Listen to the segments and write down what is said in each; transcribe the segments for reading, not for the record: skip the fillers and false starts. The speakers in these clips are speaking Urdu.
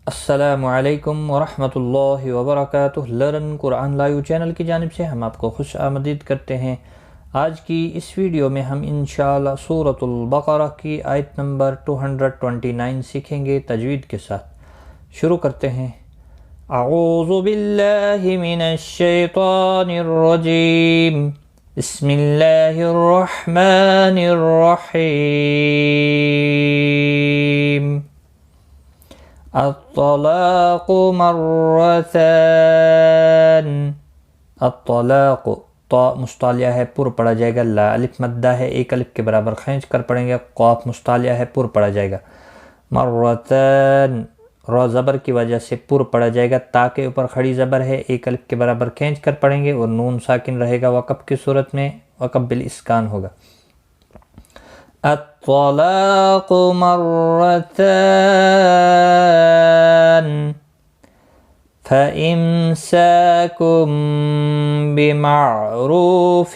السلام علیکم ورحمۃ اللہ وبرکاتہ۔ لرن قرآن لائیو چینل کی جانب سے ہم آپ کو خوش آمدید کرتے ہیں۔ آج کی اس ویڈیو میں ہم انشاءاللہ سورۃ البقرہ کی آیت نمبر 229 سیکھیں گے تجوید کے ساتھ۔ شروع کرتے ہیں۔ اعوذ باللہ من الشیطان الرجیم، بسم اللہ الرحمن الرحیم۔ الطلاق مرتان، الطلاق طا مستعلیہ ہے پر پڑھا جائے گا، لا الف مدہ ہے ایک الف کے برابر کھینچ کر پڑھیں گے، قاف مستعلیہ ہے پر پڑھا جائے گا، مرتان را زبر کی وجہ سے پر پڑھا جائے گا، تا کے اوپر کھڑی زبر ہے ایک الف کے برابر کھینچ کر پڑھیں گے اور نون ساکن رہے گا وقف کی صورت میں، وقف بالاسکان ہوگا۔ الطلاق مرتان فإمساكم بمعروف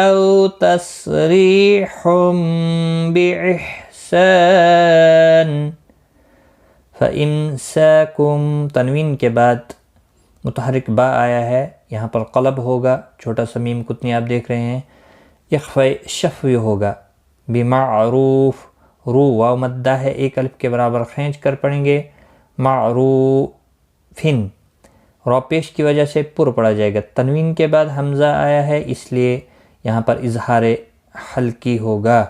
أو تسريح بإحسان۔ فإمساكم تنوین کے بعد متحرک با آیا ہے، یہاں پر قلب ہوگا، چھوٹا سا میم کتنی آپ دیکھ رہے ہیں، اخفاء شفوی ہوگا، بمعروف رو واو مدہ ہے ایک الف کے برابر کھینچ کر پڑھیں گے، معروفن را پیش کی وجہ سے پر پڑھا جائے گا، تنوین کے بعد حمزہ آیا ہے اس لیے یہاں پر اظہار حلقی ہوگا،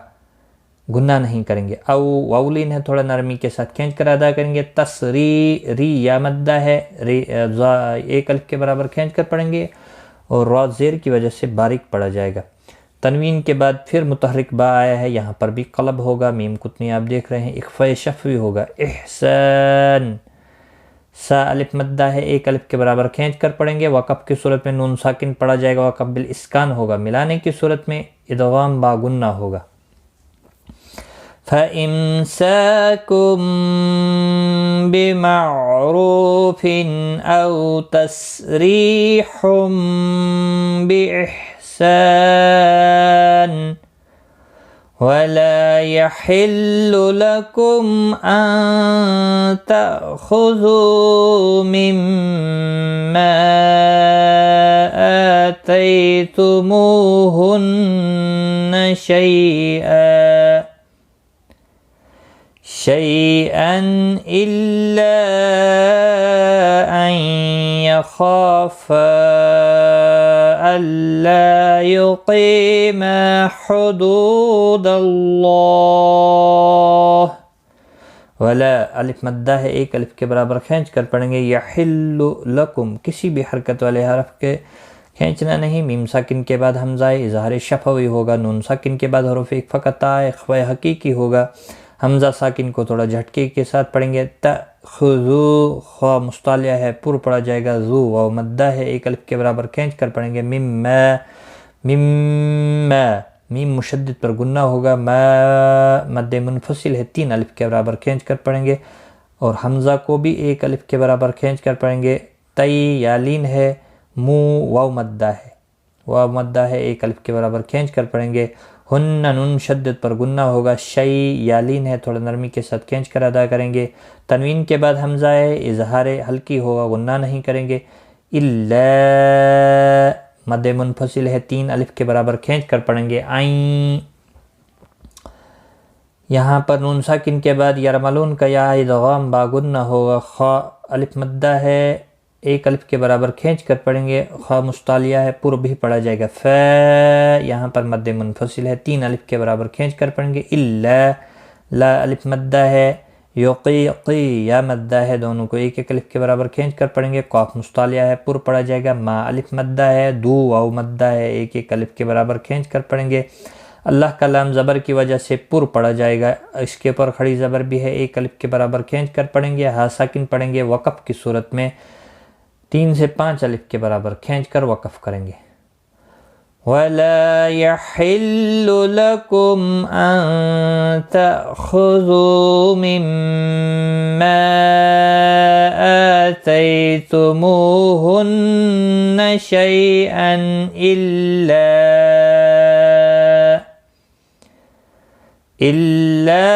گنہ نہیں کریں گے، او واولین ہے تھوڑا نرمی کے ساتھ کھینچ کر ادا کریں گے، تصری ری یا مدہ ہے ایک الف کے برابر کھینچ کر پڑھیں گے اور را زیر کی وجہ سے باریک پڑھا جائے گا، تنوین کے بعد پھر متحرک با آیا ہے، یہاں پر بھی قلب ہوگا، میم کتنی آپ دیکھ رہے ہیں، اخفاء شفوی ہوگا، احسان سا الف مدہ ہے ایک الف کے برابر کھینچ کر پڑھیں گے، وقف کی صورت میں نون ساکن پڑھا جائے گا، وقف بالاسکان ہوگا، ملانے کی صورت میں ادغام با گنہ ہوگا۔ فَإِمْسَاكُمْ بِمَعْرُوفٍ أَوْ تَسْرِيحٌ بِإِحْسَانٍ وَلَا يَحِلُّ لَكُمْ أَن تَأْخُذُوا مِمَّا آتَيْتُمُوهُنَّ شيئا إلا أن يخافا ألا يقيما حدود الله، ولا الف مدہ ہے ایک الف کے برابر کھینچ کر پڑھیں گے، یحل لکم کسی بھی حرکت والے حرف کے کھینچنا نہیں، میم ساکن کے بعد حمزہ اظہار شفوی ہوگا، نون ساکن کے بعد حروف اخفاء تا اخفاء حقیقی ہوگا، حمزہ ساکن کو تھوڑا جھٹکے کے ساتھ پڑھیں گے، تأخذو خوا مستعلیہ ہے پر پڑھا جائے گا، ذو واو مدہ ہے ایک الف کے برابر کھینچ کر پڑھیں گے، مما میم مشدد پر گنہ ہوگا، ما مد منفصل ہے تین الف کے برابر کھینچ کر پڑھیں گے اور حمزہ کو بھی ایک الف کے برابر کھینچ کر پڑھیں گے، تی یا لین ہے، مو واو مدہ ہے، واو مدہ ہے ایک الف کے برابر کھینچ کر پڑھیں گے، ہن نون شدت پر گنہ ہوگا، شی یا لین ہے تھوڑا نرمی کے ساتھ کھینچ کر ادا کریں گے، تنوین کے بعد حمزہ ہے اظہار حلقی ہوگا، گنہ نہیں کریں گے، الا مد منفصل ہے تین الف کے برابر کھینچ کر پڑھیں گے، عین یہاں پر نون ساکن کے بعد یرملون کا یا ادغام با گنہ ہوگا، خا الف مدہ ہے ایک الف کے برابر کھینچ کر پڑھیں گے، خا مستعلیہ ہے پر بھی پڑھا جائے گا، ف یہاں پر مد منفصل ہے تین الف کے برابر کھینچ کر پڑھیں گے، الا لا الف مدہ ہے، یقی یا مدہ ہے دونوں کو ایک ایک الف کے برابر کھینچ کر پڑھیں گے، قاف مستعلیہ ہے پر پڑھا جائے گا، ما الف مدہ ہے، دو واو مدہ ہے ایک ایک الف کے برابر کھینچ کر پڑھیں گے، اللہ کا لام زبر کی وجہ سے پر پڑھا جائے گا، اس کے اوپر کھڑی زبر بھی ہے ایک الف کے برابر کھینچ کر پڑھیں گے، ہا ساکن پڑھیں گے، وقف کی صورت میں 3 سے 5 الف کے برابر کھینچ کر وقف کریں گے، وَلَا يَحِلُّ لَكُمْ أَن تَأْخُذُوا مِمَّا آتَيْتُمُوهُنَّ شَيْئًا إلا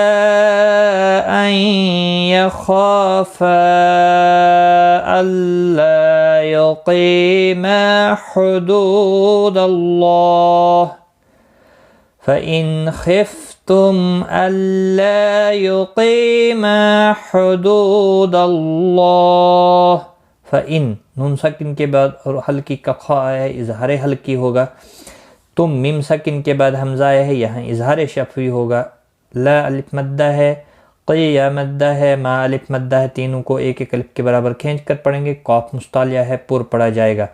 أن يخافا ألا يقيما حدود الله فإن خفتم ألا يقيما حدود الله فإن نون ساکن کے بعد اور ہلکی کا خا ہے اظہار ہلکی ہوگا، تم میم ساکن کے بعد حمزہ ہے یہاں اظہار شفوی ہوگا، لا الف مدہ ہے، قی یا مدہ ہے، ما الف مدہ ہے، تینوں کو ایک ایک الف کے برابر کھینچ کر پڑھیں گے، قاف مستعلیہ ہے پر پڑھا جائے گا،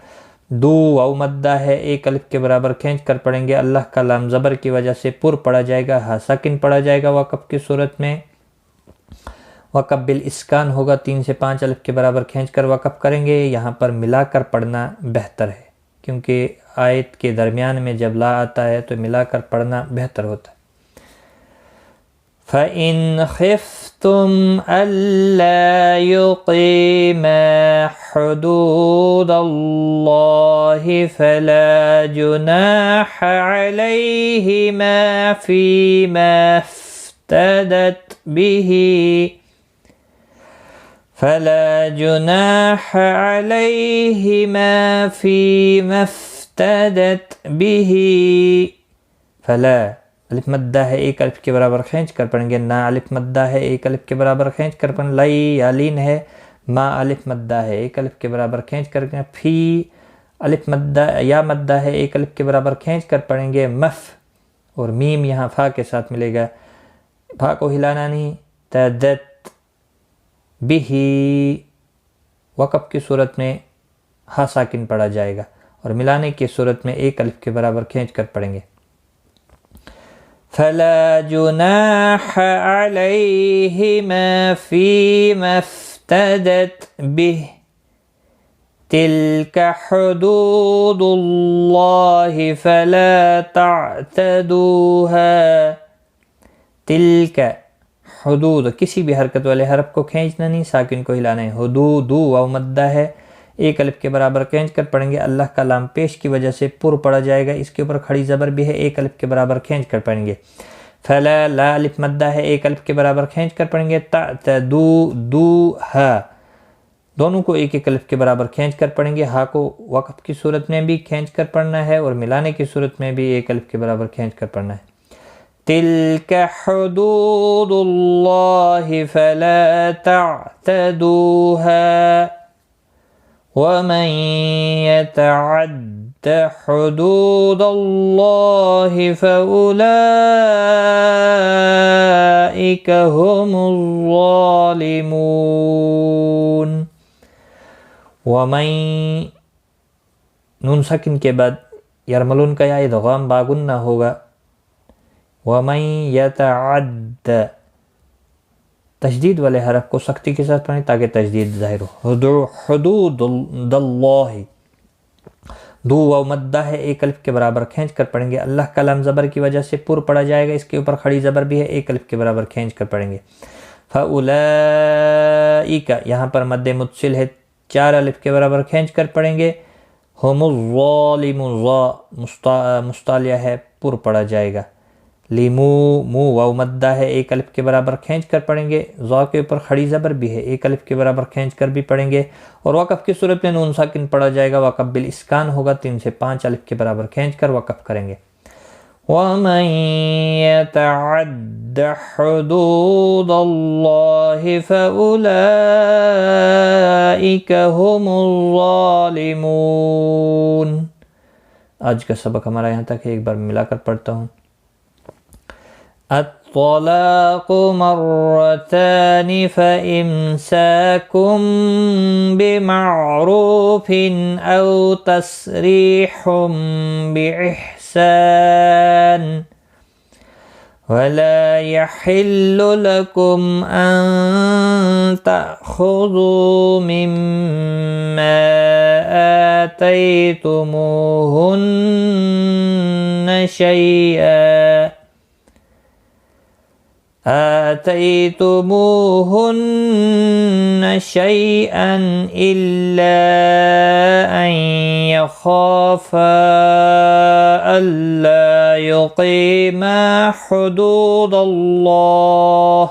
دو واو مدہ ہے ایک الف کے برابر کھینچ کر پڑھیں گے، اللہ کا لام زبر کی وجہ سے پر پڑھا جائے گا، ہا ساکن پڑھا جائے گا وقف کی صورت میں، وقف بالاسکان ہوگا، 3 سے 5 الف کے برابر کھینچ کر وقف کریں گے، یہاں پر ملا کر پڑھنا بہتر ہے کیونکہ آیت کے درمیان میں جب لا آتا ہے تو ملا کر پڑھنا بہتر ہوتا ہے۔ فَإِنْ خِفْتُمْ أَلَّا يُقِيمَا حُدُودَ اللَّهِ فَلَا جُنَاحَ عَلَيْهِمَا فِيمَا افْتَدَتْ بِهِ فلا جناح عليهما فيما افتدت به فلا الف مدہ ہے ایک الف کے برابر کھینچ کر پڑھیں گے، نا الف مدہ ہے ایک الف کے برابر کھینچ کر پڑھیں، لائی یا لین ہے، ما الف مدہ ہے ایک الف کے برابر کھینچ کر پڑھیں، فی الف مدہ یا مدہ ہے ایک الف کے برابر کھینچ کر پڑھیں گے، مف اور میم یہاں فا کے ساتھ ملے گا، فا کو ہلانا نہیں، تدت بھی وقف کی صورت میں ہا ساکن پڑھا جائے گا اور ملانے کی صورت میں ایک الف کے برابر کھینچ کر پڑھیں گے، فلا جناح علیہما فیما افتدت به تلک حدود اللہ فلا تعتدوها تلک حدود کسی بھی حرکت والے حرف کو کھینچنا نہیں، ساکن کو ہلانا ہے، حدود واو مدہ ہے ایک الف کے برابر کھینچ کر پڑھیں گے، اللہ کا لام پیش کی وجہ سے پر پڑھا جائے گا، اس کے اوپر کھڑی زبر بھی ہے ایک الف کے برابر کھینچ کر پڑھیں گے، فلا لا الف مدہ ہے ایک الف کے برابر کھینچ کر پڑھیں گے، تعتدو دو ہا دونوں کو ایک ایک الف کے برابر کھینچ کر پڑھیں گے، ہا کو وقف کی صورت میں بھی کھینچ کر پڑھنا ہے اور ملانے کی صورت میں بھی ایک الف کے برابر کھینچ کر پڑھنا ہے، تلک حدود اللہ فلا تعتدوها ومن يتعد حدود اللہ فأولئک هم الظالمون۔ ومن نون ساکن کے بعد یرملون کا یا ادغام باغنہ ہوگا، وَمَن يَتَعَدَّ تشدید والے حرف کو سختی کے ساتھ پڑھیں تاکہ تشدید ظاہر ہو، حدود اللہ دو واو مدہ ہے ایک الف کے برابر کھینچ کر پڑھیں گے، اللہ کا لام زبر کی وجہ سے پر پڑھا جائے گا، اس کے اوپر کھڑی زبر بھی ہے ایک الف کے برابر کھینچ کر پڑھیں گے، فَأُولَئِكَ یہاں پر مد متصل ہے 4 الف کے برابر کھینچ کر پڑھیں گے، ہم الظالمون مستعلیہ ہے پر پڑھا جائے گا، لیمو مو واو مدہ ہے ایک الف کے برابر کھینچ کر پڑھیں گے، ضا کے اوپر کھڑی زبر بھی ہے ایک الف کے برابر کھینچ کر بھی پڑھیں گے، اور وقف کی صورت میں نون ساکن پڑھا جائے گا، وقف بالاسکان ہوگا، 3 سے 5 الف کے برابر کھینچ کر وقف کریں گے، وَمَن يَتَعَدَّ حُدُودَ اللَّهِ فَأُولَئِكَ هُمُ الظَّالِمُونَ۔ آج کا سبق ہمارا یہاں تک ہے، ایک بار ملا کر پڑھتا ہوں۔ الطلاق مرتان فإمساكم بمعروف أو تسريح بإحسان ولا يحل لكم أن تأخذوا مما آتيتموهن شيئا إلا أن يخافا ألا يقيما حدود الله